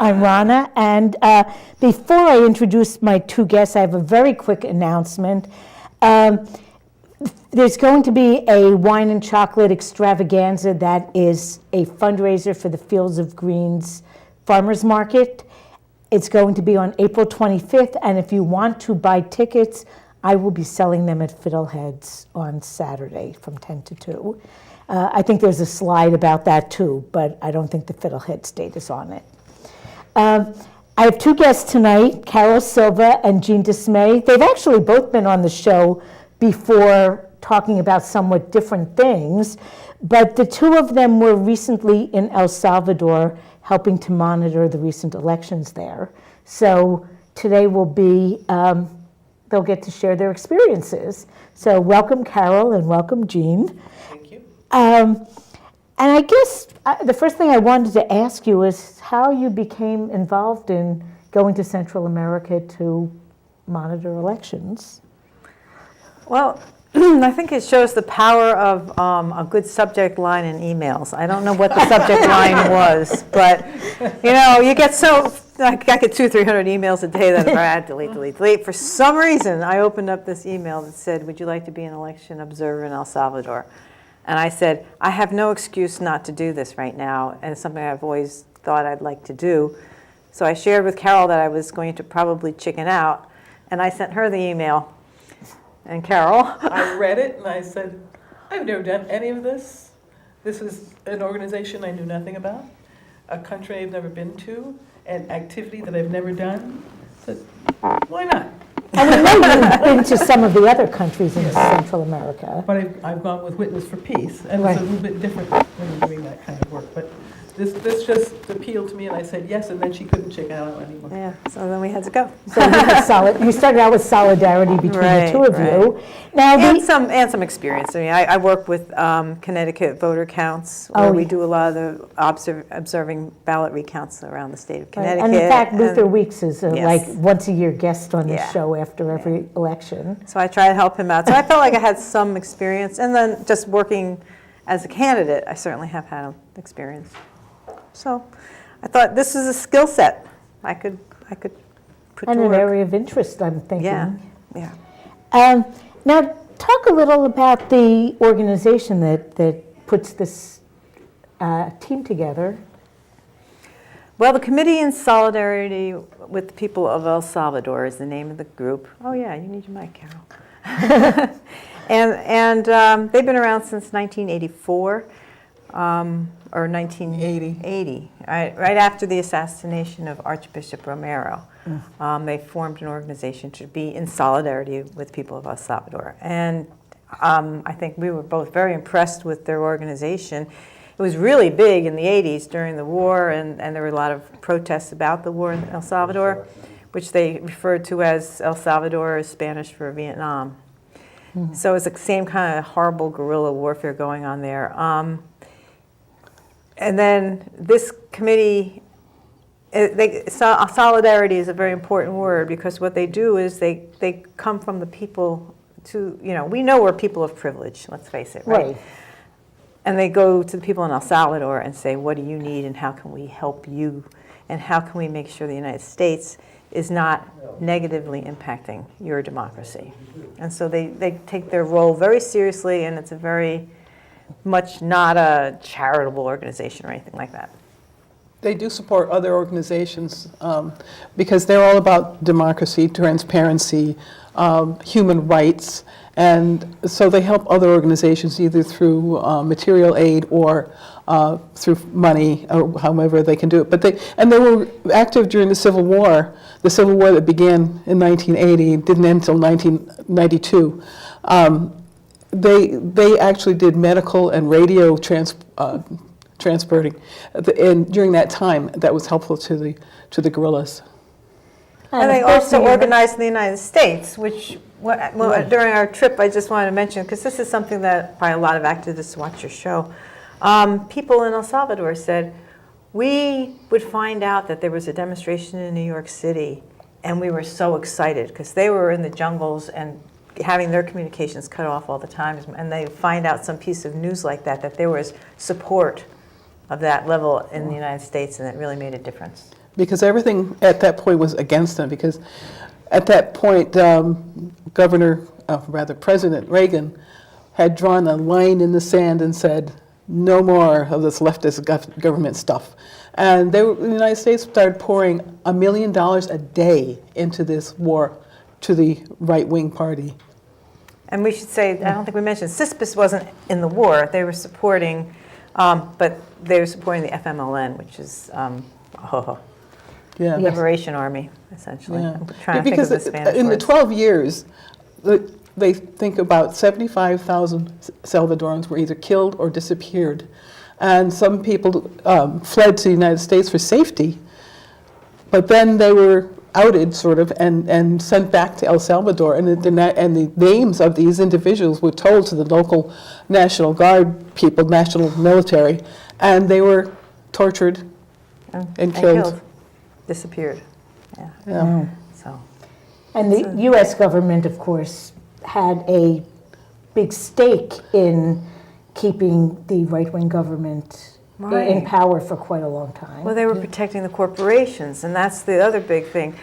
I'm Ronna, and before I introduce my two guests, I have a very quick announcement. There's going to be a wine and chocolate extravaganza that is a fundraiser for the Fields of Greens Farmers Market. It's going to be on April 25th, and if you want to buy tickets, I will be selling them at Fiddleheads on Saturday from 10 to 2. I think there's a slide about that too, but I don't think the Fiddleheads date is on it. I have two guests tonight, Carol Silva and Jean Dismay. They've actually both been on the show before talking about somewhat different things, but the two of them were recently in El Salvador helping to monitor the recent elections there. So today will be, they'll get to share their experiences. So welcome, Carol, and welcome, Jean. Thank you. And I guess the first thing I wanted to ask you is how you became involved in going to Central America to monitor elections. Well, I think it shows the power of a good subject line in emails. I don't know what the subject line was, but you get so, I get 200-300 emails a day that I delete. For some reason, I opened up this email that said, "Would you like to be an election observer in El Salvador?" And I said, I have no excuse not to do this right now, and it's something I've always thought I'd like to do. So I shared with Carol that I was going to probably chicken out, and I sent her the email. And Carol? I read it, and I said, I've never done any of this. This is an organization I knew nothing about, a country I've never been to, an activity that I've never done. I said, why not? And we know you've been to some of the other countries in Central America. But I've gone with Witness for Peace, and Right. it's a little bit different when you're doing that kind of work. But this just appealed to me, and I said yes, and then she couldn't check out anymore. Yeah, so then we had to go. So you started out with solidarity between the two of you. Now, and some experience. I mean, I work with Connecticut voter counts, where we do a lot of the observing ballot recounts around the state of Connecticut. And in fact, Luther Weeks is like once a year guest on the show after every election. So I try to help him out. So I felt like I had some experience, and then just working as a candidate, I certainly have had experience. So I thought this is a skill set I could put and to an work. area of interest, I'm thinking. Yeah. Now, talk a little about the organization that puts this team together. Well, the Committee in Solidarity with the People of El Salvador is the name of the group. Oh yeah, you need your mic, Carol. and they've been around since 1984. Or 1980, right after the assassination of Archbishop Romero. They formed an organization to be in solidarity with people of El Salvador. And I think we were both very impressed with their organization. It was really big in the 80s during the war, and there were a lot of protests about the war in El Salvador, which they referred to as El Salvador as Spanish for Vietnam. So it's the same kind of horrible guerrilla warfare going on there. And then this committee, solidarity is a very important word, because what they do is they come from the people to, we know we're people of privilege, let's face it, right? And they go to the people in El Salvador and say, what do you need, and how can we help you, and how can we make sure the United States is not negatively impacting your democracy? And so they take their role very seriously, and it's a very much not a charitable organization or anything like that. They do support other organizations because they're all about democracy, transparency, human rights, and so they help other organizations either through material aid or through money, or however they can do it. But they were active during the Civil War that began in 1980, didn't end until 1992. They actually did medical and radio transporting, and during that time, that was helpful to the guerrillas. And they also organized in the United States, which during our trip, I just wanted to mention, because this is something that probably a lot of activists watch your show. People in El Salvador said, we would find out that there was a demonstration in New York City, and we were so excited, because they were in the jungles and having their communications cut off all the time, and they find out some piece of news like that there was support of that level in the United States, and it really made a difference. because everything at that point was against them. Because at that point, President Reagan had drawn a line in the sand and said, no more of this leftist government stuff. And the United States started pouring $1 million a day into this war to the right-wing party. And we should say, I don't think we mentioned, CISPAS wasn't in the war. They were supporting, but they were supporting the FMLN, which is Yeah. Liberation Army, essentially. Yeah. I'm trying to think of the Spanish in the words. 12 years, they think about 75,000 Salvadorans were either killed or disappeared. And some people fled to the United States for safety, but then they were outed, sort of, and sent back to El Salvador. And the names of these individuals were told to the local National Guard people, national military, and they were tortured and killed. Disappeared. Yeah. Yeah. So. And the U.S. government, of course, had a big stake in keeping the right-wing government in power for quite a long time. Well, they were protecting the corporations, and that's the other big thing.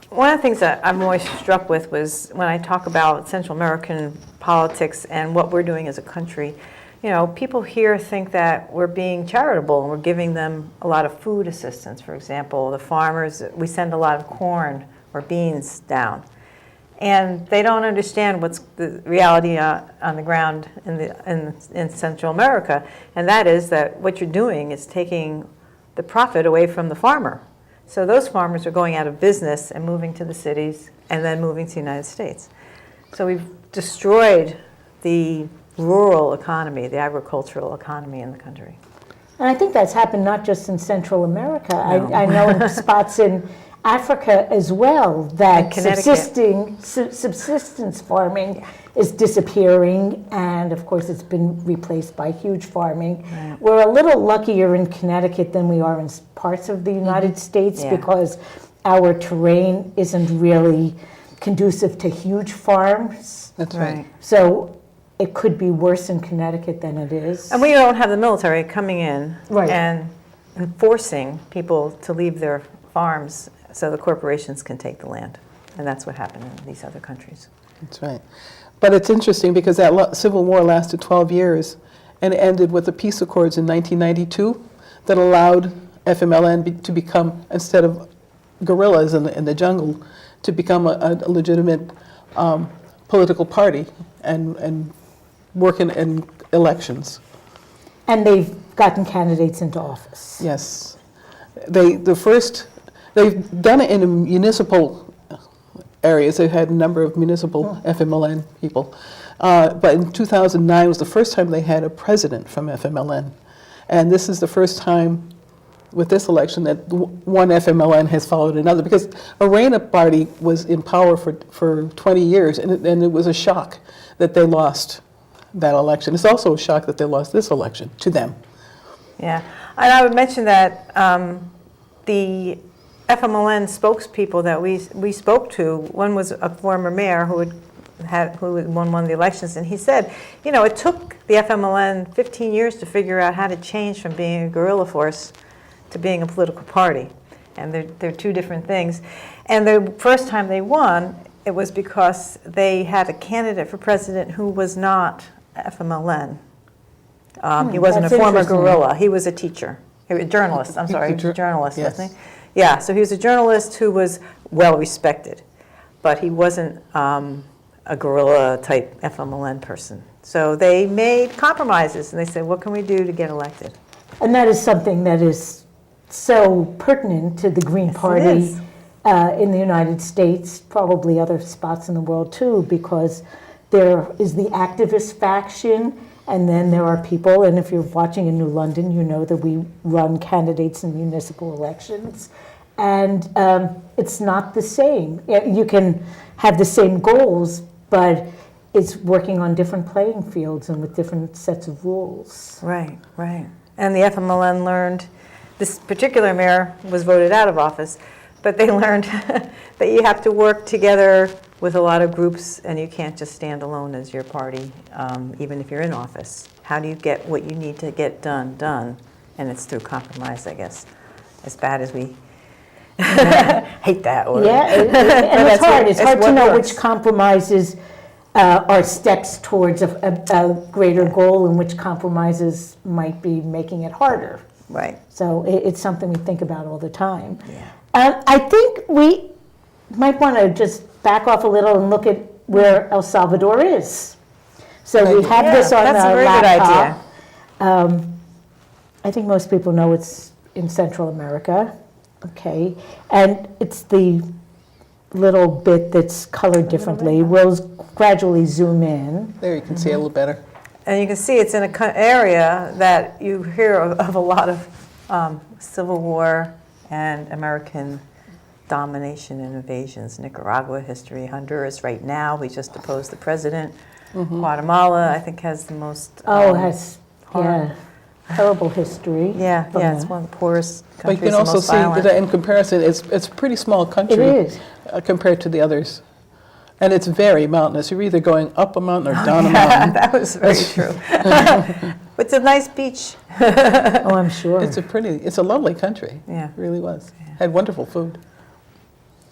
One of the things that I'm always struck with was when I talk about Central American politics and what we're doing as a country. You know, people here think that we're being charitable and we're giving them a lot of food assistance. For example, the farmers, we send a lot of corn or beans down. And they don't understand what's the reality on the ground in Central America. And that is that what you're doing is taking the profit away from the farmer. So those farmers are going out of business and moving to the cities and then moving to the United States. So we've destroyed the rural economy, the agricultural economy in the country. And I think that's happened not just in Central America. No. I know in spots in Africa as well that Connecticut. subsistence farming is disappearing, and of course it's been replaced by huge farming. Right. We're a little luckier in Connecticut than we are in parts of the United States Yeah. because our terrain isn't really conducive to huge farms. That's right. So it could be worse in Connecticut than it is. And we don't have the military coming in Right. and enforcing people to leave their farms so the corporations can take the land. And that's what happened in these other countries. That's right. But it's interesting because that civil war lasted 12 years and it ended with the peace accords in 1992 that allowed FMLN to become, instead of guerrillas in the jungle, to become a legitimate political party and work in elections. And they've gotten candidates into office. Yes. They've done it in municipal areas. They've had a number of municipal FMLN people. But in 2009 was the first time they had a president from FMLN. And this is the first time with this election that one FMLN has followed another, because a Ronna party was in power for 20 years, and it was a shock that they lost that election. It's also a shock that they lost this election to them. Yeah, and I would mention that the FMLN spokespeople that we spoke to, one was a former mayor who won one of the elections, and he said, you know, it took the FMLN 15 years to figure out how to change from being a guerrilla force to being a political party. And they're two different things. And the first time they won, it was because they had a candidate for president who was not FMLN. He wasn't a That's former interesting. guerrilla. He was a teacher. He was a journalist. I'm sorry, he was a journalist, Yes. wasn't he? Yeah, so he was a journalist who was well respected, but he wasn't a guerrilla type FMLN person. So they made compromises and they said, what can we do to get elected? And that is something that is so pertinent to the Green Party is. In the United States, probably other spots in the world too, because there is the activist faction, and then there are people, and if you're watching in New London, you know that we run candidates in municipal elections, and it's not the same. You can have the same goals, but it's working on different playing fields and with different sets of rules. Right, right. And the FMLN learned, this particular mayor was voted out of office, but they learned that you have to work together with a lot of groups and you can't just stand alone as your party, even if you're in office. How do you get what you need to get done? And it's through compromise, I guess. As bad as we Hate that word. Yeah, and it's that's hard. what- It's hard to what know works. which compromises are steps towards a greater goal and which compromises might be making it harder. Right. So it's something we think about all the time. Yeah. I think we might want to just back off a little and look at where El Salvador is. So we have this on that's a our very laptop. good idea. I think most people know it's in Central America, okay? And it's the little bit that's colored differently. We'll gradually zoom in. There you can see a little better. And you can see it's in an area that you hear of a lot of Civil War and American domination and invasions. Nicaragua history, Honduras right now, we just deposed the president. Guatemala, I think, has the most. Oh, it has, harm. terrible history. Yeah, from it's that. one of the poorest But you countries, can the also most see violent. that in comparison, it's a pretty small country. It is. Compared to the others. And it's very mountainous. You're either going up a mountain or down a mountain. That was very true. It's a nice beach. Oh, I'm sure. It's a lovely country. Yeah. It really was. Had wonderful food.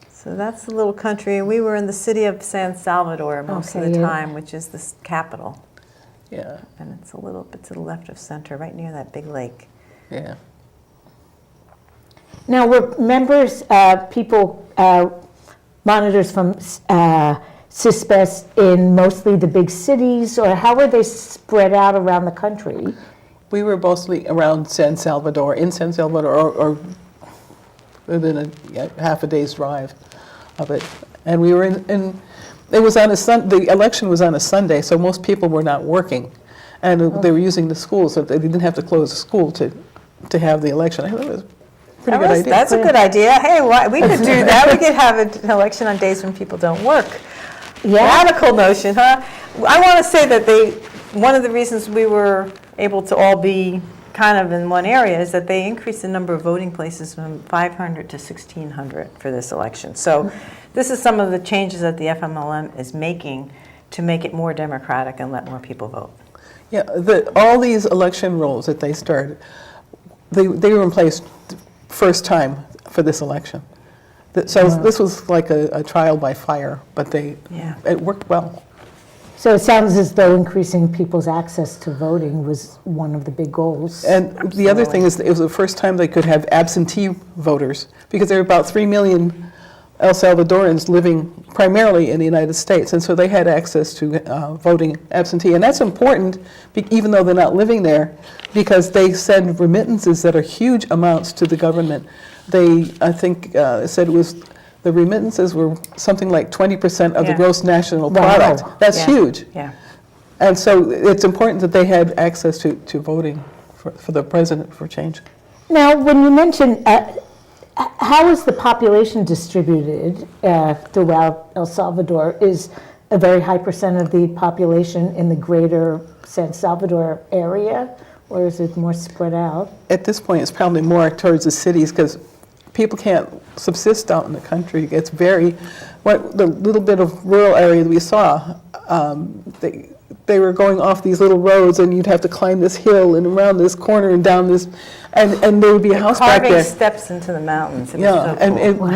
So that's the little country. We were in the city of San Salvador most of Okay, the yeah. time, which is the capital. Yeah, And it's a little bit to the left of center, right near that big lake. yeah. Now, were members, people, monitors from CISPES in mostly the big cities, or how were they spread out around the country? We were mostly around San Salvador, in San Salvador, or within a half a day's drive of it. And we were in it was on the election was on a Sunday, so most people were not working. And they were using the school, so they didn't have to close the school to have the election. I thought it was a pretty good idea. That's a good idea. Hey, we could do that. We could have an election on days when people don't work. Yeah. Radical notion, huh? I want to say that one of the reasons we were able to all be kind of in one area is that they increased the number of voting places from 500 to 1,600 for this election. So this is some of the changes that the FMLN is making to make it more democratic and let more people vote. Yeah, all these election rules that they started, they were in place first time for this election. So this was like a trial by fire, but it worked well. So it sounds as though increasing people's access to voting was one of the big goals. And the other thing is, it was the first time they could have absentee voters, because there were about 3 million El Salvadorans living primarily in the United States, and so they had access to voting absentee. And that's important, even though they're not living there, because they send remittances that are huge amounts to the government. I think, said it was, the remittances were something like 20% of the Yeah. gross national Wow. product. That's Yeah. huge. Yeah. And so it's important that they had access to voting for the president for change. Now, when you mentioned, how is the population distributed throughout El Salvador? Is a very high percent of the population in the greater San Salvador area, or is it more spread out? At this point, it's probably more towards the cities, because people can't subsist out in the country. It's the little bit of rural area that we saw, they were going off these little roads, and you'd have to climb this hill and around this corner and down this, and there would be a house back Carving there. steps into the mountains. It was Yeah, so cool.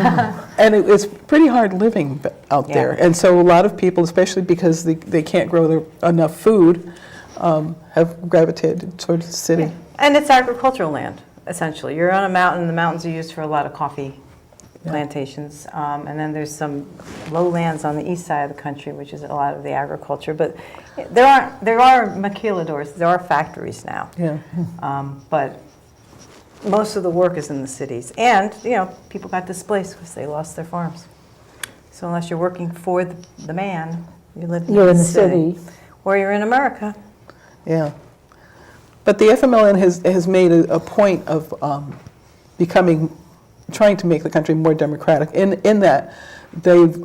and it's pretty hard living out Yeah. there. And so a lot of people, especially because they can't grow enough food, have gravitated towards the city. And it's agricultural land, essentially. You're on a mountain. The mountains are used for a lot of coffee plantations. And then there's some lowlands on the east side of the country, which is a lot of the agriculture. But there are maquiladores. There are factories now. Yeah. But most of the work is in the cities. And, people got displaced because they lost their farms. So unless you're working for the man, you're in the city. Or you're in America. Yeah. But the FMLN has made a point of trying to make the country more democratic. In that, they've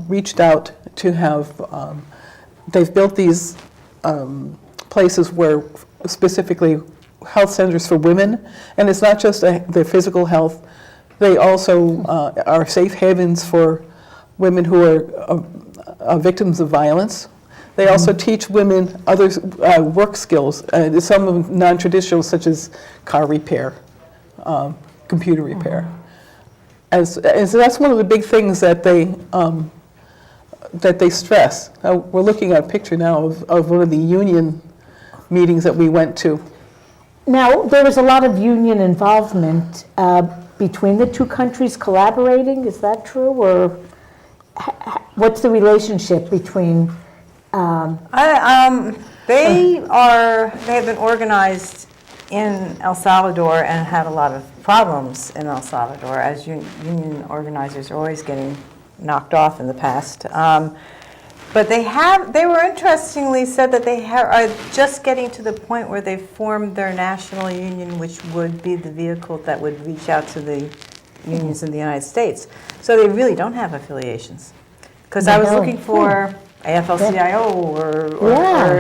reached out to have, they've built these places where specifically health centers for women, and it's not just their physical health. They also are safe havens for women who are victims of violence. They also teach women other work skills, some of them non-traditional, such as car repair, computer repair. as that's one of the big things that they stress. We're looking at a picture now of one of the union meetings that we went to. Now, there was a lot of union involvement between the two countries collaborating, is that true? Or what's the relationship between? They have been organized in El Salvador and had a lot of problems in El Salvador, as union organizers are always getting knocked off in the past. But they were interestingly said that they are just getting to the point where they've formed their national union, which would be the vehicle that would reach out to the unions in the United States. So they really don't have affiliations. Because I was looking for AFL-CIO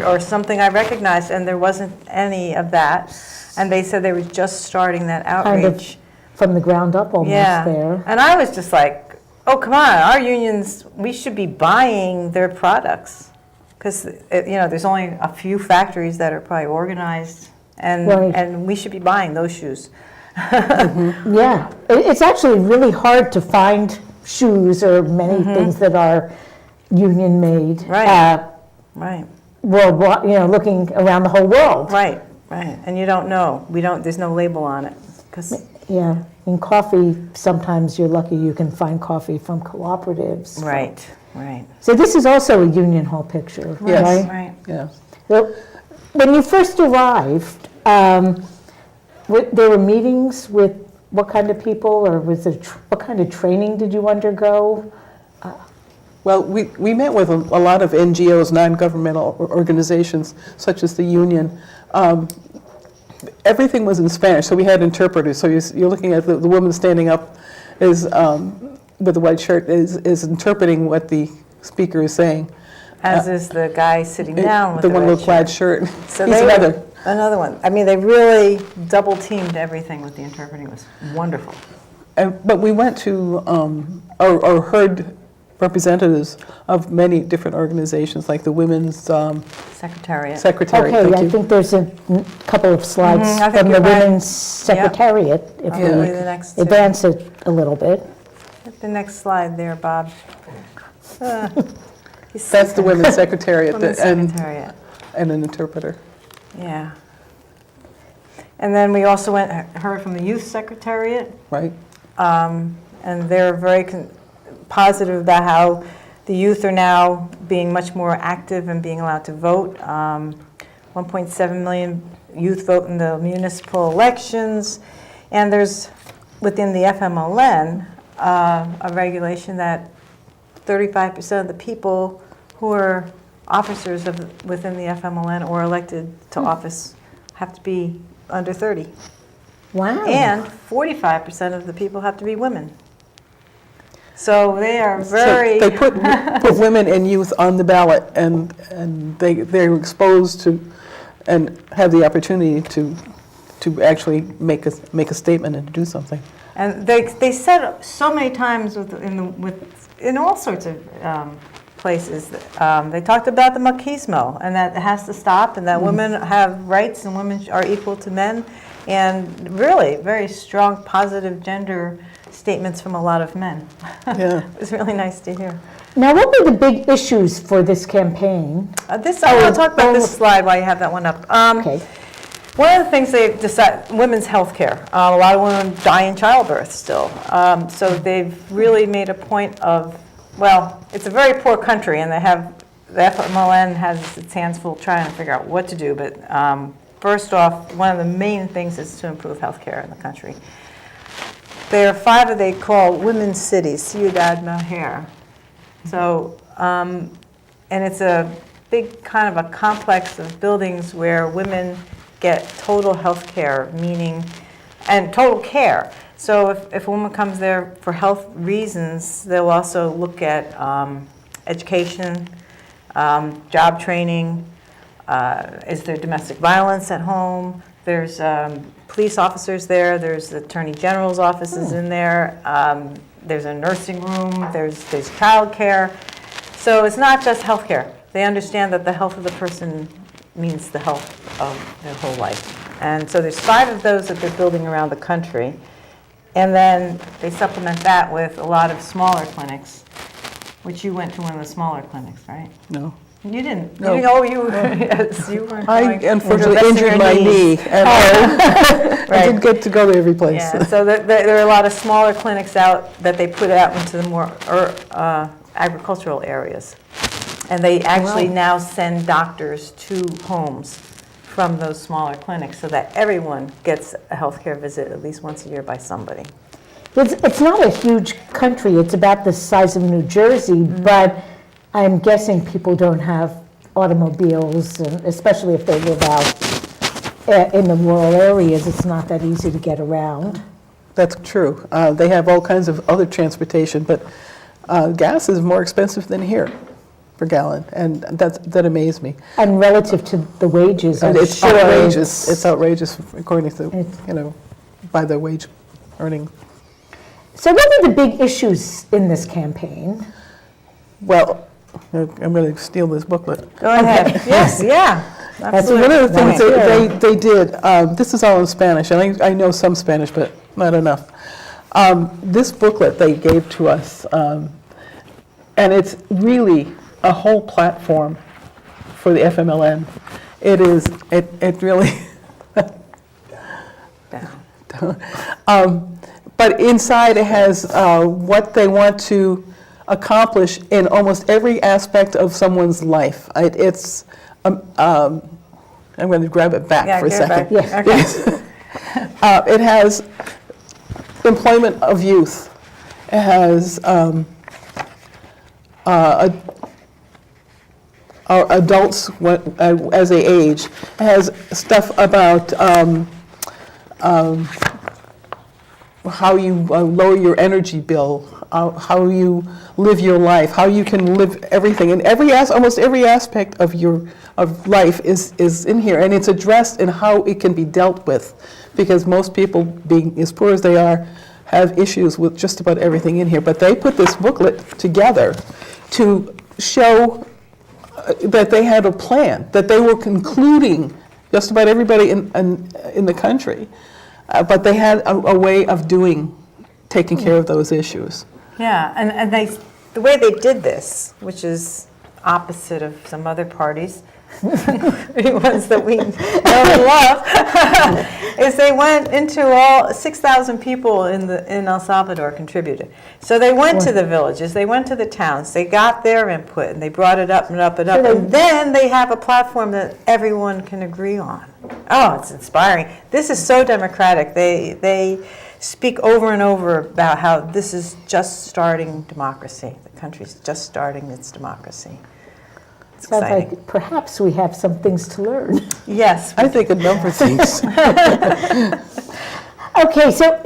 or something I recognized, and there wasn't any of that. And they said they were just starting that outreach. Kind of from the ground up almost there. And I was just like, oh, come on, our unions, we should be buying their products. Because, there's only a few factories that are probably organized, and we should be buying those shoes. Yeah, it's actually really hard to find shoes or many things that are union made. Right. Right. Worldwide, looking around the whole world. Right. And you don't know. There's no label on it. Yeah, in coffee, sometimes you're lucky you can find coffee from cooperatives. Right. So this is also a union hall picture, Yes. right? Yeah. So when you first arrived, there were meetings with what kind of people, or was it what kind of training did you undergo? Well, we met with a lot of NGOs, non-governmental organizations, such as the union. Everything was in Spanish, so we had interpreters. So you're looking at the woman standing up with the white shirt is interpreting what the speaker is saying. As is the guy sitting down with the one red with plaid shirt. So He's another one. I mean, they really double teamed everything with the interpreting. It was wonderful. But we went to or heard representatives of many different organizations, like the Women's Secretariat. Okay, Thank you. I think there's a couple of slides I think from the you're right. Women's Secretariat, if Probably we the next two. advance it a little bit. The next slide there, Bob. That's the Women's Secretariat, Women's Secretariat. and an interpreter. Yeah. And then we also heard from the Youth Secretariat, Right. and they're very positive about how the youth are now being much more active and being allowed to vote. 1.7 million youth vote in the municipal elections, and there's, within the FMLN, a regulation that 35% of the people who are officers within the FMLN or elected to office have to be under 30. Wow. And 45% of the people have to be women. So they are very... So they put women and youth on the ballot, and they're exposed to and have the opportunity to actually make a statement and to do something. And they said so many times in all sorts of places, they talked about the machismo, and that it has to stop, and that women have rights and women are equal to men, and really very strong positive gender statements from a lot of men. Yeah. It was really nice to hear. Now, what were the big issues for this campaign? I want to talk about this slide while you have that one up. Okay. One of the things they've decided, women's health care. A lot of women die in childbirth still. So they've really made a point of, well, it's a very poor country, and the FMLN has its hands full trying to figure out what to do. But first off, one of the main things is to improve health care in the country. There are 5 that they call women's cities, Ciudad Mujer. So, and it's a big kind of a complex of buildings where women get total health care, and total care. So if a woman comes there for health reasons, they'll also look at education, job training, is there domestic violence at home? There's police officers there, there's the Attorney General's offices in there, there's a nursing room, there's child care. So it's not just health care. They understand that the health of the person means the health of their whole life. And so there's 5 of those that they're building around the country. And then they supplement that with a lot of smaller clinics, which you went to one of the smaller clinics, right? No. You didn't. No. Yes, you weren't I going. unfortunately You're injured your my knees. knee, and I Right. didn't get to go to every place. Yeah, so there are a lot of smaller clinics out that they put out into the more agricultural areas. And they actually now send doctors to homes from those smaller clinics so that everyone gets a healthcare visit at least once a year by somebody. It's not a huge country, it's about the size of New Jersey, but I'm guessing people don't have automobiles, and especially if they live out in the rural areas, it's not that easy to get around. That's true. They have all kinds of other transportation, but gas is more expensive than here per gallon, and that amazed me. And relative to the wages, I'm It's sure outrageous. It's outrageous according to, by the wage earning. So what are the big issues in this campaign? Well, I'm going to steal this booklet. Go ahead. Yes, yeah. That's One of the things That's they did, this is all in Spanish, and I know some Spanish, but not enough. This booklet they gave to us, and it's really a whole platform for the FMLN. It really, but inside it has what they want to accomplish in almost every aspect of someone's life. I'm going to grab it back for a second. It has employment of youth. It has adults as they age. It has stuff about how you lower your energy bill, how you live your life, how you can live everything, and almost every aspect of your life is in here, and it's addressed in how it can be dealt with, because most people, being as poor as they are, have issues with just about everything in here. But they put this booklet together to show that they had a plan, that they were concluding just about everybody in the country. But they had a way of taking care of those issues. Yeah, and the way they did this, which is opposite of some other parties, the ones that we know and love, is they went into all 6,000 people in El Salvador contributed. So they went to the villages, they went to the towns, they got their input, and they brought it up and up and up, and then they have a platform that everyone can agree on. Oh, it's inspiring. This is so democratic. They speak over and over about how this is just starting democracy. The country's just starting its democracy. It's Sounds exciting. like perhaps we have some things to learn. Yes. I think a number of things. Okay, so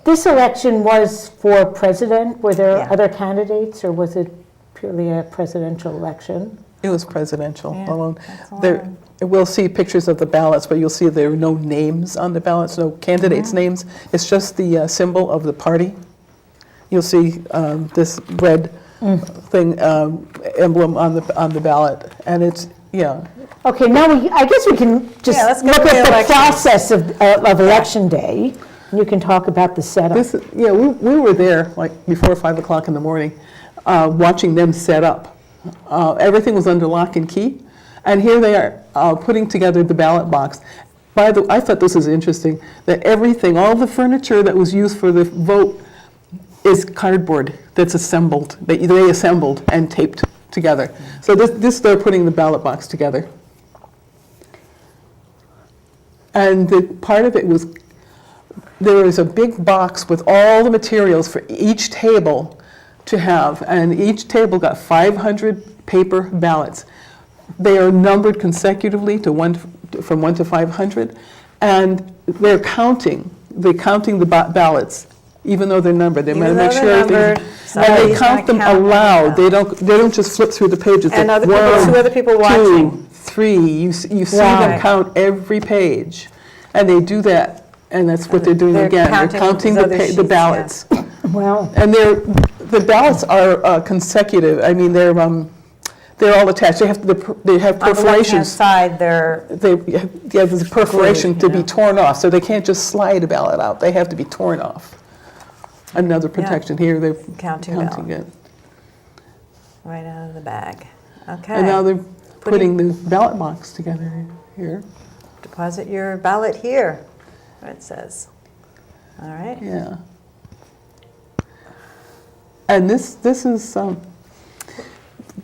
this election was for president. Were there Yeah. other candidates, or was it purely a presidential election? It was presidential Yeah, alone. that's all There, we'll see pictures of the ballots, but you'll see there are no names on the ballots, no candidates' names. It's just the symbol of the party. You'll see this red thing, emblem on the ballot, and it's, Okay, now I guess we can just let's go look to the at the elections. process of election day. You can talk about the setup. we were there like before 5 o'clock in the morning, watching them set up. Everything was under lock and key, and here they are putting together the ballot box. I thought this was interesting, that everything, all the furniture that was used for the vote is cardboard that's assembled, that they assembled and taped together. So this they're putting the ballot box together. And the part of it was, there was a big box with all the materials for each table to have, and each table got 500 paper ballots. They are numbered consecutively from 1 to 500, and they're counting the ballots, even though they're numbered. They Even make though sure they're everything, numbered, and they somebody's count them gonna count them aloud. down. They don't just flip through the pages. And Like, two other people watching. 2, 3. You see Wow. them count every page, and they do that, and that's what they're doing They're again. They're counting counting these other the sheets, ballots. Well, And the ballots are consecutive. I mean, they're all attached. They have On the left-hand perforations. side, they're There's a perforation Glued, to be yeah. torn off, so they can't just slide a ballot out. They have to be torn off. another protection. Here they're Counting counting it. Right out of the bag. Okay. And now they're putting the ballot box together here. Deposit your ballot here, it says. All right. Yeah. And this is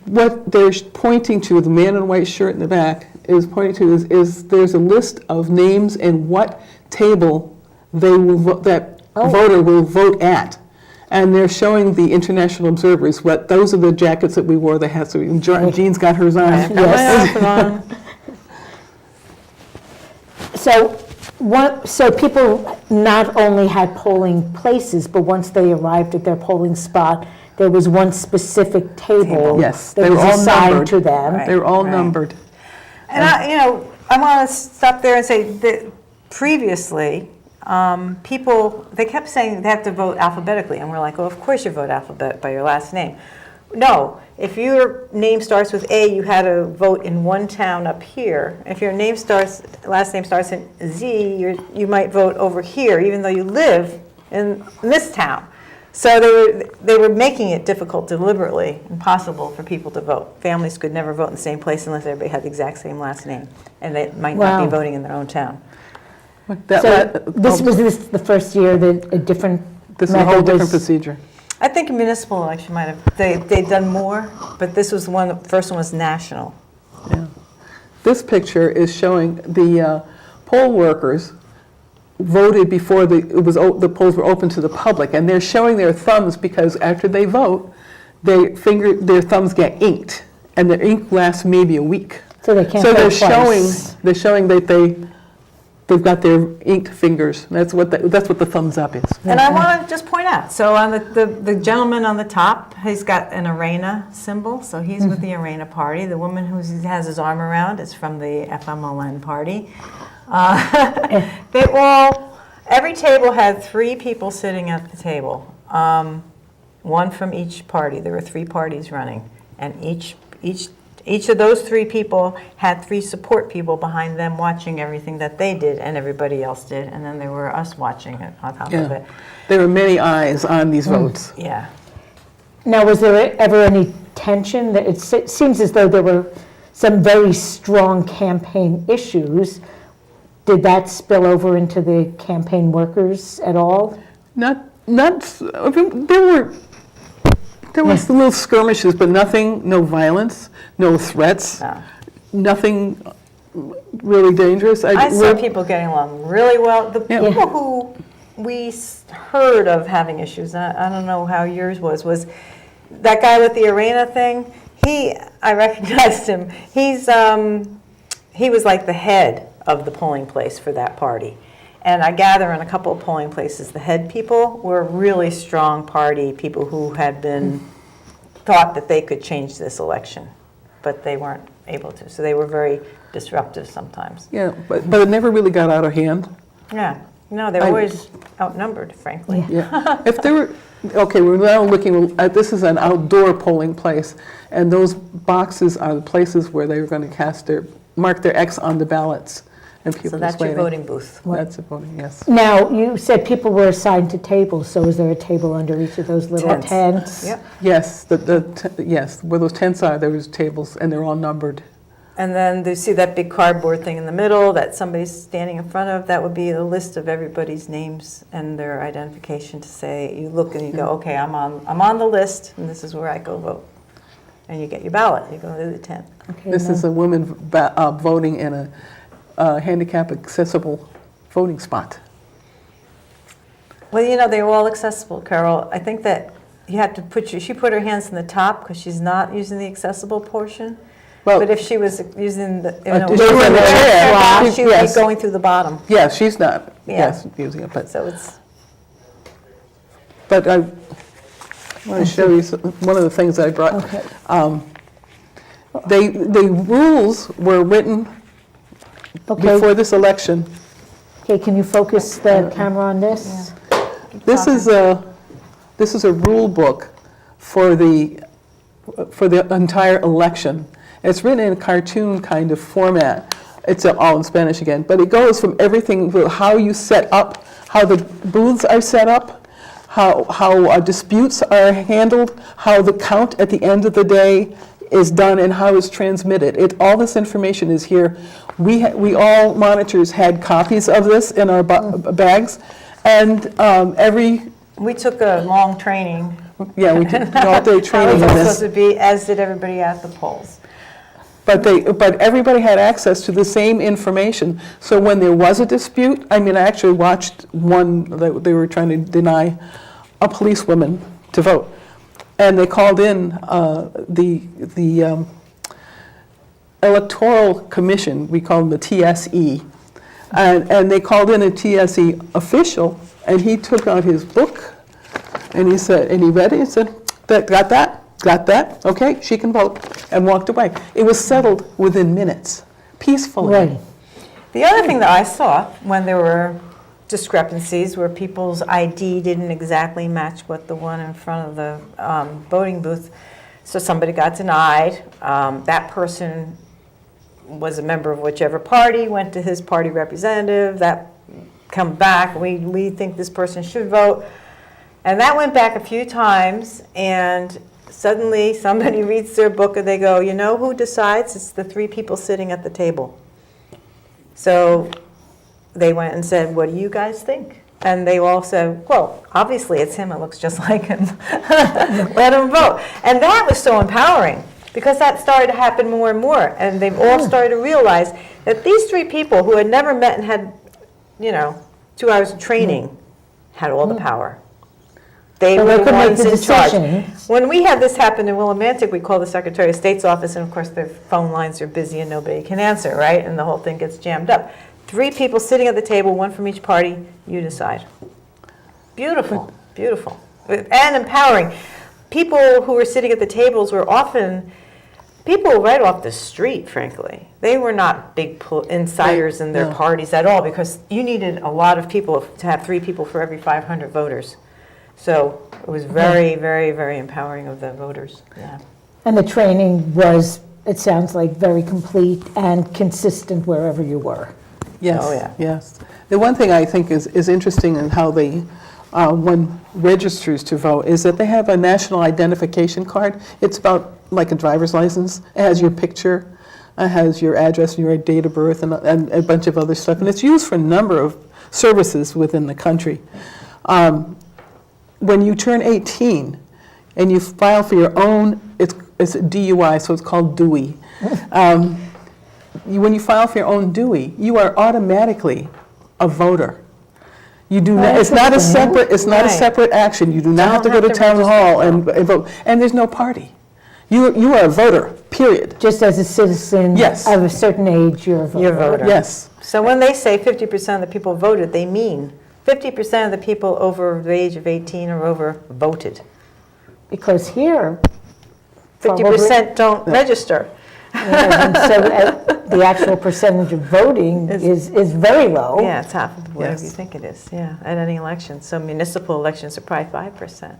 what they're pointing to, the man in a white shirt in the back is pointing to is there's a list of names and what table they will that voter will vote at. And they're showing the international observers what those are the jackets that we wore, the hats. Jean's got hers on. Yes. So people not only had polling places, but once they arrived at their polling spot, there was one specific table Yes, that they were was all assigned numbered. to them. Right. They were all numbered. And I want to stop there and say that previously, people, they kept saying they have to vote alphabetically. And we're like, oh, of course you vote alphabet by your last name. No, if your name starts with A, you had to vote in one town up here. If your last name starts in Z, you might vote over here, even though you live in this town. So they were making it difficult, deliberately impossible for people to vote. Families could never vote in the same place unless everybody had the exact same last name, and they might not be voting in their own town. Was this the first year that a different This is a whole method different was- procedure. I think a municipal election might have, they'd done more, but this was the first one was national. Yeah. This picture is showing the poll workers voted before the polls were open to the public, and they're showing their thumbs because after they vote, their thumbs get inked, and the ink lasts maybe a week. So they can't So vote twice. they're showing that they've got their inked fingers. That's what the thumbs up is. And I want to just point out, so on the gentleman on the top, he's got an arena symbol, so he's with the arena party. The woman who has his arm around is from the FMLN party. Every table had 3 people sitting at the table, one from each party. There were 3 parties running, and each of those 3 people had 3 support people behind them watching everything that they did and everybody else did, and then there were us watching it on top of it. There were many eyes on these votes. Yeah. Now, was there ever any tension? It seems as though there were some very strong campaign issues. Did that spill over into the campaign workers at all? Not. I mean, there was little skirmishes, but nothing. No violence. No threats. No. Nothing really dangerous. I saw people getting along really well. The people who we heard of having issues, I don't know how yours was that guy with the arena thing. I recognized him. He was like the head of the polling place for that party. And I gather in a couple of polling places, the head people were really strong party people who had thought that they could change this election, but they weren't able to. So they were very disruptive sometimes. Yeah, but it never really got out of hand. Yeah. No, they were always outnumbered, frankly. Yeah. If there were, okay, we're now looking at, this is an outdoor polling place, and those boxes are the places where they were going to mark their X on the ballots. And people So that's your voting booth. That's a voting, yes. Now, you said people were assigned to tables, so is there a table under each of those little tents? Yep. Yes, yes, where those tents are, there was tables, and they're all numbered. And then you see that big cardboard thing in the middle that somebody's standing in front of. That would be a list of everybody's names and their identification to say, you look and you go, okay, I'm on the list, and this is where I go vote. And you get your ballot. You go to the tent. Okay, This is a woman voting in a handicap accessible voting spot. Well, they were all accessible, Carol. I think that you had to she put her hands in the top because she's not using the accessible portion. Well, But if she was using the, if she was in the chair, she would yes. be going through the bottom. Yeah, she's not, Yeah. using it, but So it's, I want to show you one of the things I brought. Okay. The rules were written Okay. before this election. Okay, can you focus the camera on this? This is a rule book for the entire election. It's written in a cartoon kind of format. It's all in Spanish again, but it goes from everything, how you set up, how the booths are set up, how disputes are handled, how the count at the end of the day is done, and how it's transmitted. All this information is here. We all monitors had copies of this in our bags, and We took a long training. yeah, we did all-day That training was on supposed this. to be, as did everybody at the polls. But everybody had access to the same information. So when there was a dispute, I mean, I actually watched one that they were trying to deny a policewoman to vote, and they called in the Electoral Commission. We call them the TSE, and they called in a TSE official, and he took out his book, and he said, and he read it, and said, "Got that? Got that? Okay, she can vote," and walked away. It was settled within minutes, peacefully. Right. The other thing that I saw when there were discrepancies where people's ID didn't exactly match what the one in front of the voting booth, so somebody got denied. That person was a member of whichever party, went to his party representative, that come back, we think this person should vote. And that went back a few times, and suddenly somebody reads their book and they go, you know who decides? It's the 3 people sitting at the table. So they went and said, what do you guys think? And they all said, well, obviously it's him, it looks just like him. Let him vote. And that was so empowering, because that started to happen more and more. And they've all started to realize that these 3 people who had never met and had, 2 hours of training had all the power. They So were they the could make ones the in charge. decisions. When we had this happen in Willimantic, we called the Secretary of State's office, and of course their phone lines are busy and nobody can answer, right? And the whole thing gets jammed up. 3 people sitting at the table, 1 from each party, you decide. Beautiful, beautiful, and empowering. People who were sitting at the tables were often people right off the street, frankly. They were not big insiders in their No. parties at all, because you needed a lot of people to have 3 people for every 500 voters. So it was very, very, very empowering of the voters. Yeah. And the training was, it sounds like, very complete and consistent wherever you were. Yes, Oh, yeah. yes. The one thing I think is interesting in how one registers to vote is that they have a national identification card. It's about like a driver's license. It has your picture, it has your address and your date of birth, and a bunch of other stuff. And it's used for a number of services within the country. When you turn 18 and you file for your own, it's a DUI, so it's called Dewey. When you file for your own Dewey, you are automatically a voter. You do not. It's not a separate. It's not a Right. separate action. You do not have to go have to to town register, hall no. and vote. And there's no party. You are a voter. Period. Just as a citizen Yes. of a certain age, you're a voter. You're a voter. Yes. So when they say 50% of the people voted, they mean 50% of the people over the age of 18 or over voted. Because here, 50% don't register. and so the actual percentage of voting is very low. Yeah, it's half of whatever you Yes. think it is, yeah, at any election. So municipal elections are probably 5%.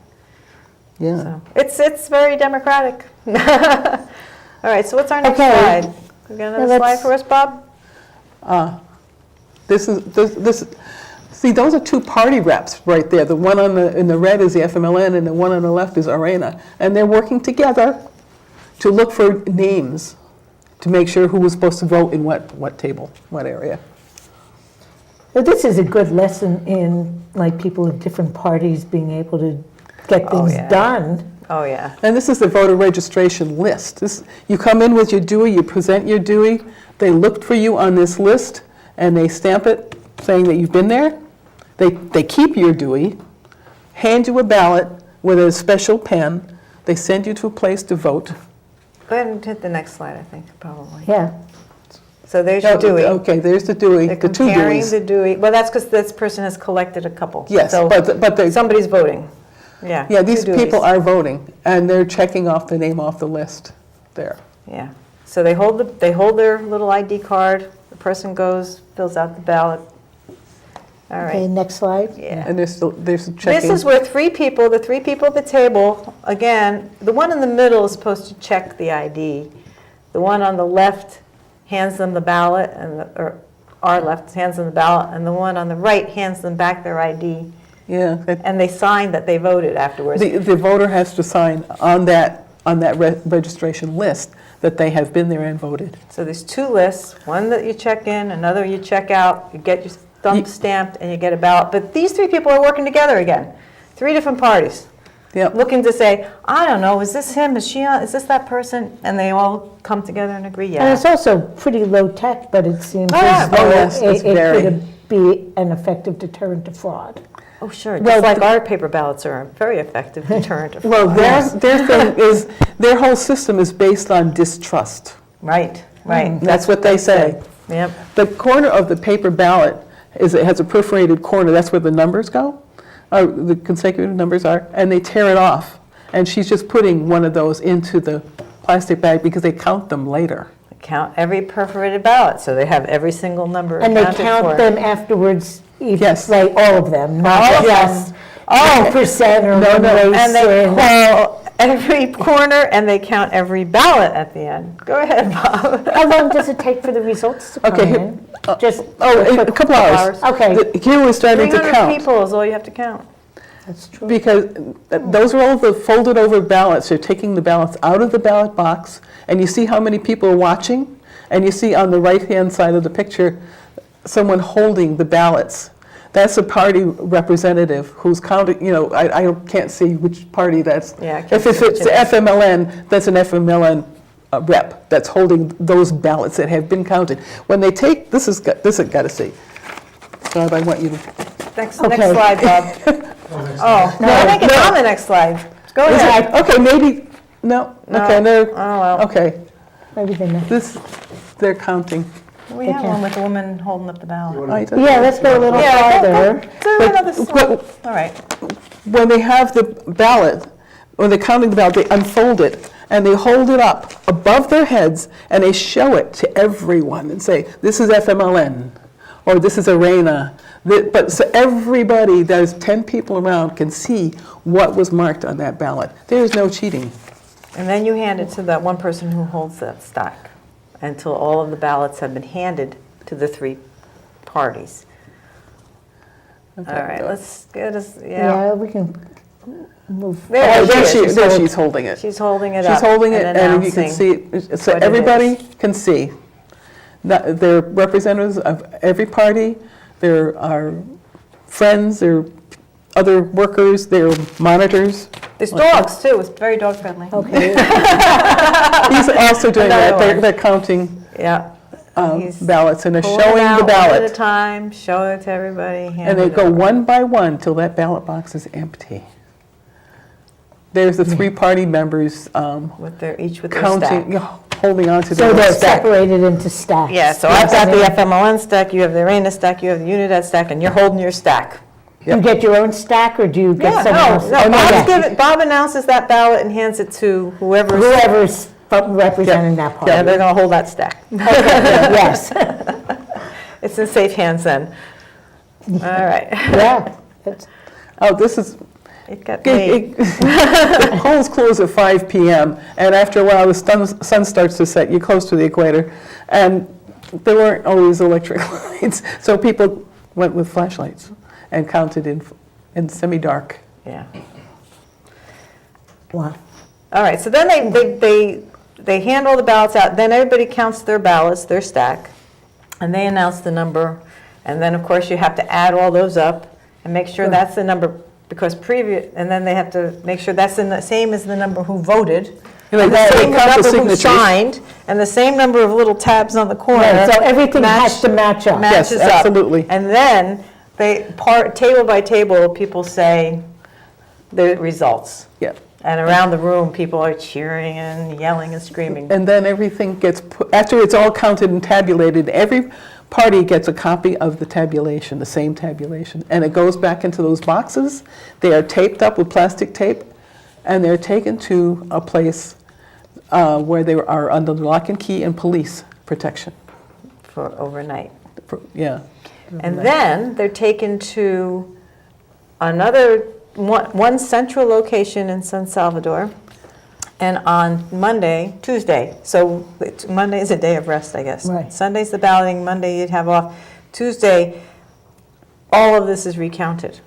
Yeah. So it's very democratic. All right, so what's our next Okay. slide? We got another Now slide let's- for us, Bob? This. See, those are 2 party reps right there. The one in the red is the FMLN, and the one on the left is Arena, and they're working together to look for names to make sure who was supposed to vote in what table, what area. But this is a good lesson in, like, people of different parties being able to get Oh, things yeah. done. Oh, yeah. And this is the voter registration list. You come in with your Dewey, you present your Dewey, they looked for you on this list, and they stamp it saying that you've been there. They keep your Dewey, hand you a ballot with a special pen, they send you to a place to vote. Go ahead and hit the next slide, I think, probably. Yeah. So there's your Dewey. Okay, there's the Dewey, They're the 2 comparing Deweys. the Dewey. Well, that's because this person has collected a couple. Yes, So but they, somebody's voting. Yeah. yeah, 2 these Deweys. people are voting, and they're checking off the name off the list there. Yeah. So they hold their little ID card. The person goes, fills out the ballot. All Okay, right. next slide. Yeah. And they're checking. This is where the 3 people at the table, again, the one in the middle is supposed to check the ID. The one on the left hands them the ballot, or our left hands them the ballot, and the one on the right hands them back their ID Yeah. And they sign that they voted afterwards. The voter has to sign on that registration list that they have been there and voted. So there's two lists, one that you check in, another you check out, you get your thumb stamped, and you get a ballot. But these three people are working together again, three different parties, Yep. looking to say, I don't know, is this him, is she on, is this that person? And they all come together and agree, And yeah. it's also pretty low tech, but it seems Oh, yeah. as though Oh, yes, it's it very. could be an effective deterrent to fraud. Oh, sure, Well, just like our paper ballots are a very effective deterrent of Well, fraud. their thing is, their whole system is based on distrust. Right, right. That's what they say. Yep, The corner of the paper ballot it has a perforated corner, that's where the numbers go, the consecutive numbers are, and they tear it off. And she's just putting one of those into the plastic bag because they count them later. count every perforated ballot, so they have every single number And they accounted count for. them afterwards, Yes. like all of them, All not of just them. 1% or No, one no. race. And they in. call every corner and they count every ballot at the end. Go ahead, Bob. How long does it take for the results to come Okay, in? Just A couple hours. Okay, Here we're starting to 300 count. people is all you have to count. that's true. Because those are all the folded over ballots. They're taking the ballots out of the ballot box, and you see how many people are watching, and you see on the right-hand side of the picture, someone holding the ballots. That's a party representative who's counting, I can't see which party that's. Yeah, I can't If see which it's it the is. FMLN, that's an FMLN rep that's holding those ballots that have been counted. When they take, this has got to see. Bob, I want you to. Next Okay. slide, Bob. Oh, no, I think it's on the next slide. Go Is ahead. it- Okay, maybe, no, okay, Oh, no, well. okay. Maybe they know. They're counting. We have one with a woman holding up the ballot. Yeah, let's go a little farther. Do another slide. All right. When they have the ballot, when they're counting the ballot, they unfold it, and they hold it up above their heads, and they show it to everyone and say, this is FMLN, or this is Ronna. But so everybody, there's 10 people around, can see what was marked on that ballot. There's no cheating. And then you hand it to that one person who holds that stack until all of the ballots have been handed to the three parties. All right, let's get us, Yeah, we can move. There Oh, there she is. she's holding it. She's holding it She's up. holding it, and you can announcing. see, so what it everybody is. can see. They're representatives of every party, there are friends, there are other workers, there are monitors. There's dogs too, it's very dog friendly. Okay, He's also doing that, Another one. they're counting Yeah. He's ballots, and they're pulling showing out the one at a ballot. time, show it to everybody, hand And they it go over. one by one till that ballot box is empty. There's the three party members With their, each with their counting, stack. Holding on to so their they're stack. separated into stacks. Yeah, so I've got the FMLN stack, you have the Ronna stack, you have the Unidad stack, and you're holding your stack. Do you get your own stack, or do you get Yeah, someone no, else's? no, Okay. Bob announces that ballot and hands it to whoever's, Whoever's representing that yeah, party. they're gonna hold that stack. Yes, It's in safe hands then. All right, yeah. It's- Oh, this is, it got late. the polls close at 5 p.m., and after a while, the sun starts to set. You're close to the equator, and there weren't always electric lights, so people went with flashlights and counted in semi-dark. Yeah. Wow. All right, so then they hand all the ballots out, then everybody counts their ballots, their stack, and they announce the number, and then, of course, you have to add all those up and make sure that's the number, because and then they have to make sure that's the same as the number who voted, And and they the same count the number who signatures. signed, and the same number of little tabs on the corner. Right, so everything has to match up. Yes, Matches up. absolutely. And then, table by table, people say the results. Yeah. And around the room, people are cheering and yelling and screaming. And then everything gets put, after it's all counted and tabulated, every party gets a copy of the tabulation, the same tabulation, and it goes back into those boxes. They are taped up with plastic tape, and they're taken to a place where they are under lock and key and police protection. For overnight. Yeah. And then they're taken to another, one central location in San Salvador. And on Tuesday, so Monday is a day of rest, I guess. Right. Sunday's the balloting, Monday you'd have off. Tuesday, all of this is recounted.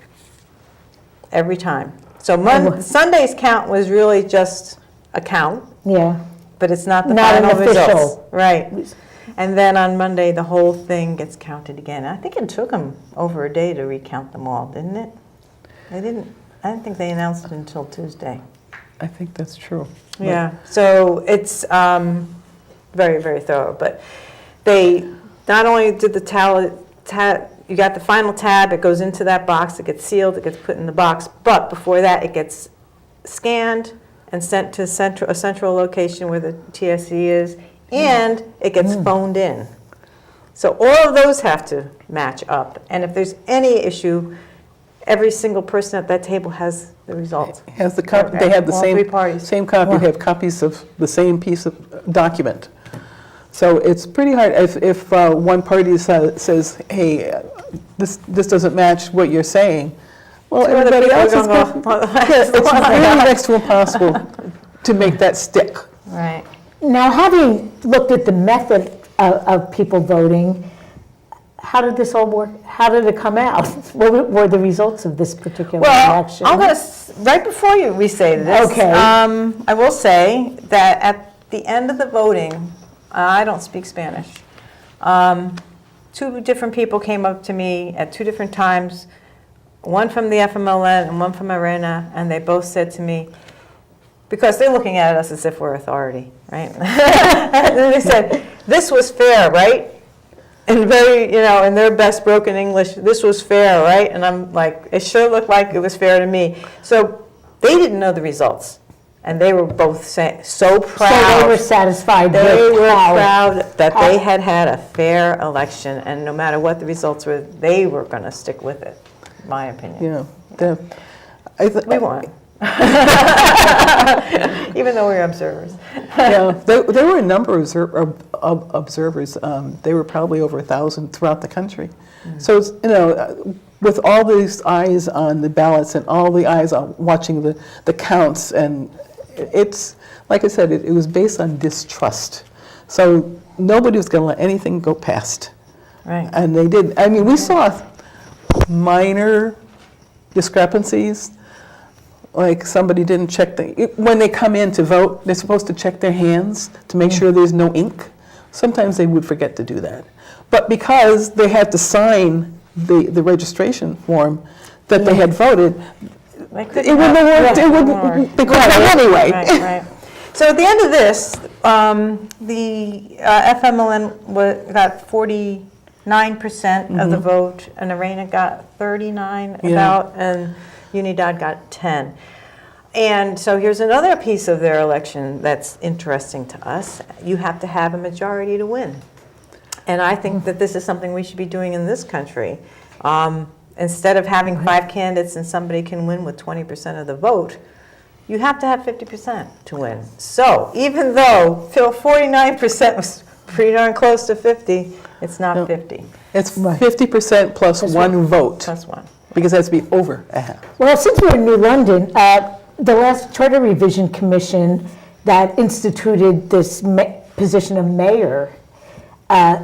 every time. So Sunday's count was really just a count, Yeah. but it's not the Not an final results. official. Right. And then on Monday, the whole thing gets counted again. I think it took them over a day to recount them all, didn't it? I didn't think they announced it until Tuesday. I think that's true. Yeah, so it's very, very thorough. But they not only did the you got the final tab, it goes into that box, it gets sealed, it gets put in the box, but before that, it gets scanned and sent to a central location where the TSC is, and it gets phoned in. So all of those have to match up. And if there's any issue, every single person at that table has the results. Has the copy, they have the All three parties. same copy, Wow. have copies of the same piece of document. So it's pretty hard if one party says, hey, this doesn't match what you're saying. Well, Two other everybody people else is are going gonna to, go, it's really next to impossible to make that stick. Right. Now, having looked at the method of people voting, how did this all work? How did it come out? What were the results of this particular Well, election? I'm going to, right before we say this, Okay. I will say that at the end of the voting, I don't speak Spanish. Two different people came up to me at two different times, one from the FMLN and one from Ronna, and they both said to me, because they're looking at us as if we're authority, right? And then they said, this was fair, right? And very, in their best broken English, this was fair, right? And I'm like, it sure looked like it was fair to me. So they didn't know the results. And they were both so proud. So they were satisfied They with were how- proud that they had had a fair election. And no matter what the results were, they were going to stick with it, in my opinion. We won. Even though we were observers. Yeah, there were a number of observers. They were probably over 1,000 throughout the country. So it's, with all these eyes on the ballots and all the eyes on watching the counts, and it's like I said, it was based on distrust. So nobody was going to let anything go past. Right. And they did. I mean, we saw minor discrepancies. Like somebody didn't check when they come in to vote, they're supposed to check their hands to make sure there's no ink. Sometimes they would forget to do that. But because they had to sign the registration form that they had voted, it wouldn't have worked. It wouldn't, they couldn't have anyway. Right. So at the end of this, the FMLN got 49% of the vote, and Ronna got 39 about, and Unidad got 10. And so here's another piece of their election that's interesting to us. You have to have a majority to win. And I think that this is something we should be doing in this country. Instead of having 5 candidates and somebody can win with 20% of the vote, you have to have 50% to win. So even though 49% was pretty darn close to 50, it's not 50. It's 50% plus one vote. Plus one. Because it has to be over a half. Well, since we're in New London, the last Charter Revision Commission that instituted this position of mayor,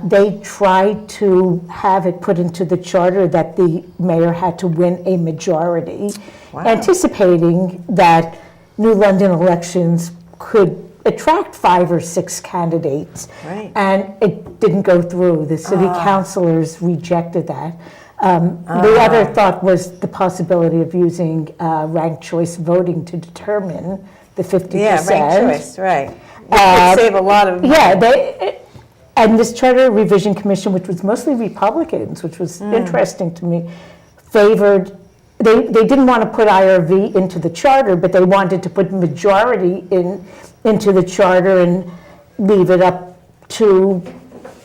they tried to have it put into the charter that the mayor had to win a majority, anticipating that New London elections could attract 5 or 6 candidates. Right. And it didn't go through. The city councilors rejected that. The other thought was the possibility of using ranked choice voting to determine the 50%. Yeah, ranked choice, right. Which would save a lot of money. Yeah, and this Charter Revision Commission, which was mostly Republicans, which was interesting to me, favored, they didn't want to put IRV into the charter, but they wanted to put majority into the charter and leave it up to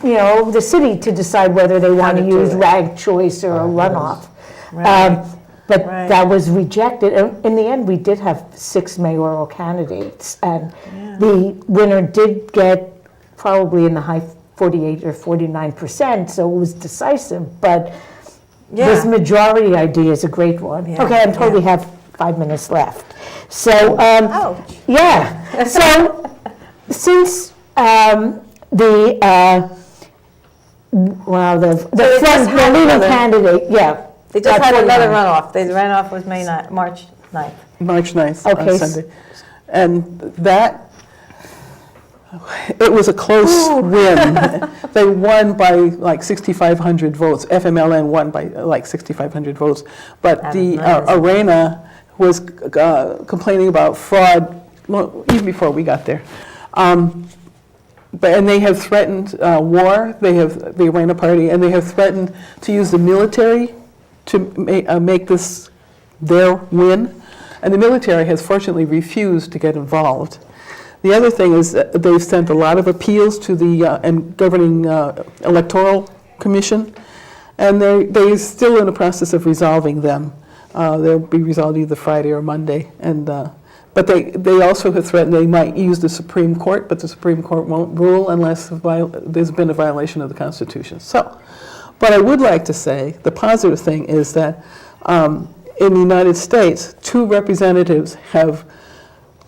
the city to decide whether they want to use ranked choice or a runoff. Right. But that was rejected. In the end, we did have 6 mayoral candidates, and the winner did get probably in the high 48 or 49%, so it was decisive. But this majority idea is a great one. Yeah. Okay, I totally have 5 minutes left. So, Ouch. yeah. So, since the leading candidate, They just Not had another 49. runoff. The runoff was March 9th. March 9th, Okay. Sunday. And that, it was a close win. They won by like 6,500 votes. FMLN won by like 6,500 votes. But the Arena was complaining about fraud, well, even before we got there. And they have threatened war. They have the Arena Party, and they have threatened to use the military to make this their win. And the military has fortunately refused to get involved. The other thing is that they've sent a lot of appeals to the governing electoral commission, and they're still in the process of resolving them. They'll be resolved either Friday or Monday. But they also have threatened they might use the Supreme Court, but the Supreme Court won't rule unless there's been a violation of the Constitution. So, but I would like to say the positive thing is that in the United States, 2 representatives have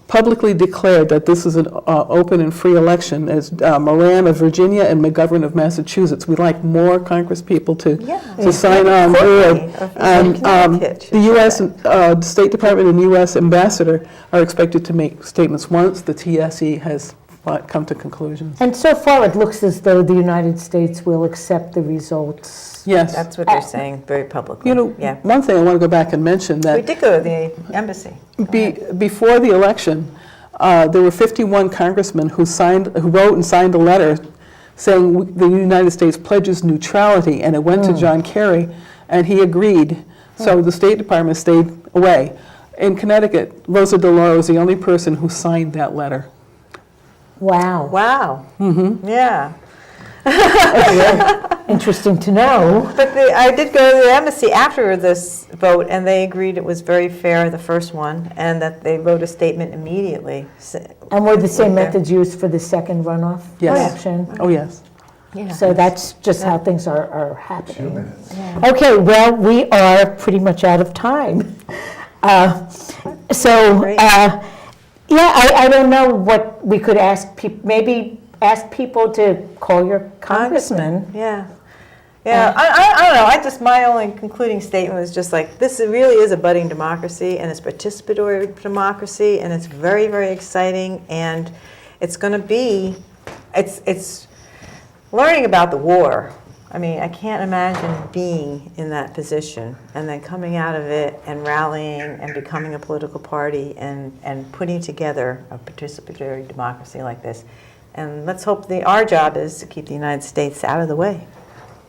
publicly declared that this is an open and free election, as Moran of Virginia and McGovern of Massachusetts. We'd like more Congress people to sign on board. And the U.S. State Department and U.S. Ambassador are expected to make statements once the TSE has come to conclusions. And so far, it looks as though the United States will accept the results. Yes. That's what they're saying very publicly. You know, yeah. one thing I want to go back and mention that We did go to the embassy. before the election, there were 51 congressmen who wrote and signed a letter saying the United States pledges neutrality, and it went to John Kerry, and he agreed. So the State Department stayed away. In Connecticut, Rosa DeLauro was the only person who signed that letter. Wow. Wow. Mm-hmm. Yeah. Interesting to know. But I did go to the embassy after this vote, and they agreed it was very fair, the first one, and that they wrote a statement immediately. And were the same methods used for the second runoff Yes. election? Oh, yes. Yeah. So that's just how things are happening. 2 minutes. Okay, well, we are pretty much out of time. Great. I don't know what we could ask people, maybe ask people to call your congressman. Yeah. Yeah, I don't know. My only concluding statement was just like, this really is a budding democracy, and it's participatory democracy, and it's very, very exciting, and it's going to be, it's learning about the war. I mean, I can't imagine being in that position and then coming out of it and rallying and becoming a political party and putting together a participatory democracy like this. And let's hope our job is to keep the United States out of the way.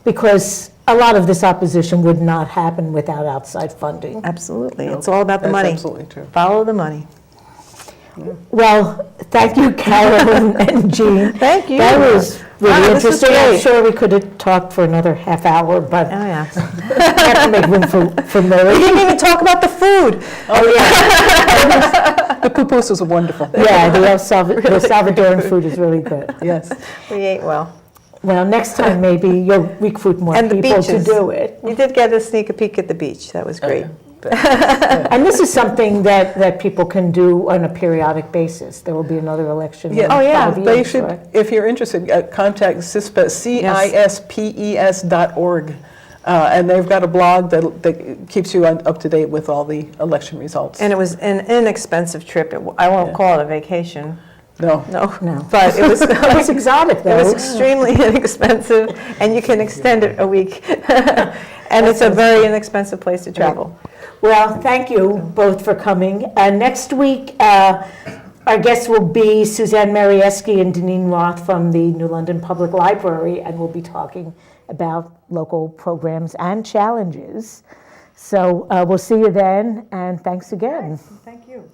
Because a lot of this opposition would not happen without outside funding. Absolutely. It's all about the money. That's absolutely true. Follow the money. Well, thank you, Carol and Jean. Thank you. That was really Wow, this was interesting. I'm great. sure we could have talked for another half hour, but Oh, yeah. I have to make room for We Mary. didn't even talk about the food. Oh, yeah. The pupusas are wonderful. Yeah, the Salvadoran food is really good. Yes. We ate well. Well, next time maybe you'll recruit more And the people to beaches. do it. You did get to sneak a peek at the beach. That was great. And this is something that people can do on a periodic basis. There will be another election in Yeah. Oh, yeah. 5 They years, should, right? if you're interested, contact CISPES, CISPES.org. And they've got a blog that keeps you up to date with all the election results. And it was an inexpensive trip. I won't call it a vacation. No. No. But it was, It was exotic, it though. was extremely inexpensive, and you can extend it a week. And it's a very inexpensive place to travel. Well, thank you both for coming. Next week, our guests will be Suzanne Marieski and Deneen Roth from the New London Public Library, and we'll be talking about local programs and challenges. So we'll see you then, and thanks again. Thank you.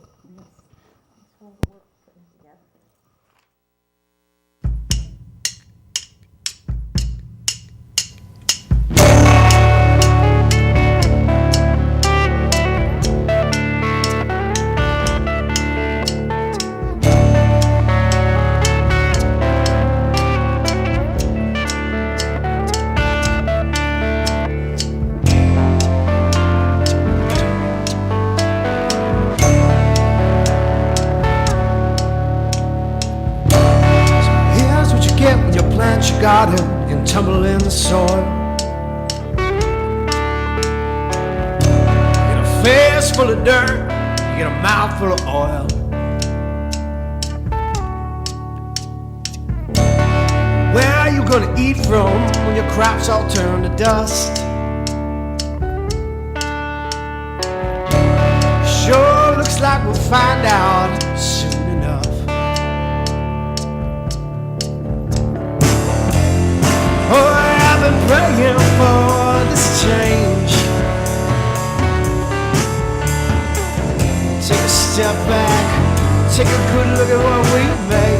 Here's what you get when you plant your garden and tumble in the soil. face full of dirt, you get a mouth full of oil. Where are you gonna eat from when your crops all turn to dust? Sure looks like we'll find out soon enough. Oh, I've been praying for this change. Take a step back, take a good look at what we've made.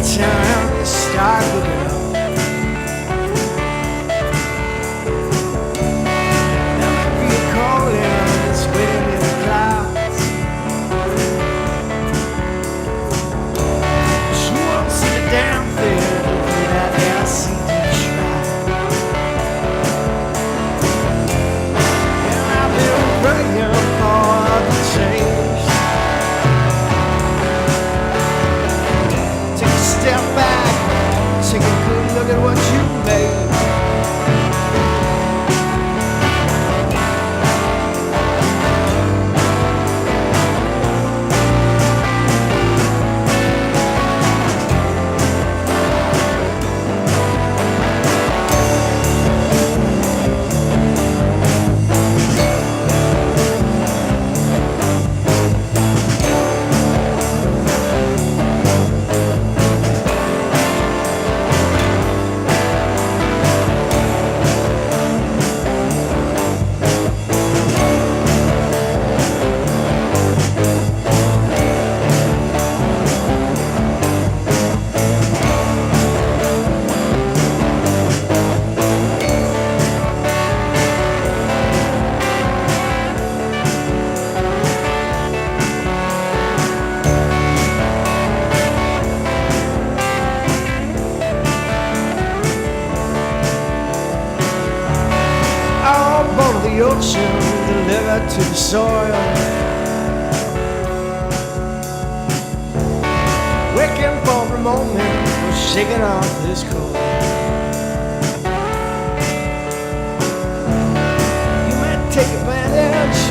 Time to start looking up. Now might be a calling that's waiting in the clouds. She won't see the damn thing that I see to try. And I've been praying for the change. Step back, take a good look at what you made. The ocean delivered to the soil, waking for a moment, we're shaking off this cold. You might take advantage